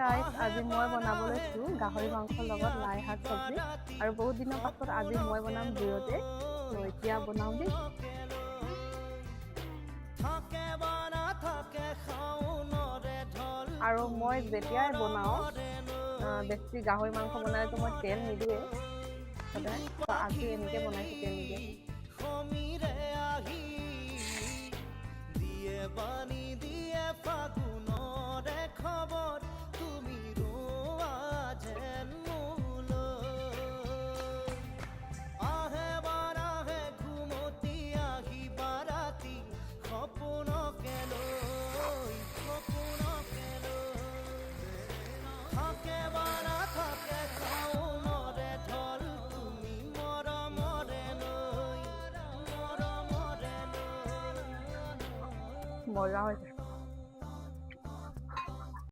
guys আজি মই বনাব লৈছোঁ গাহৰি মাংসৰ লগত লাই শাক চব্জি আৰু বহুত দিনৰ পাছত আজি মই বনাম জুইতে তো এতিয়া বনাওঁ দেই আৰু মই যেতিয়াই বনাওঁ বেছি গাহৰি মাংস বনালেতো মই তেল নিদিওঁৱে সদায় তো আজি এনেকৈ বনাইছোঁ তেল নিদিয়ে মজা হৈছে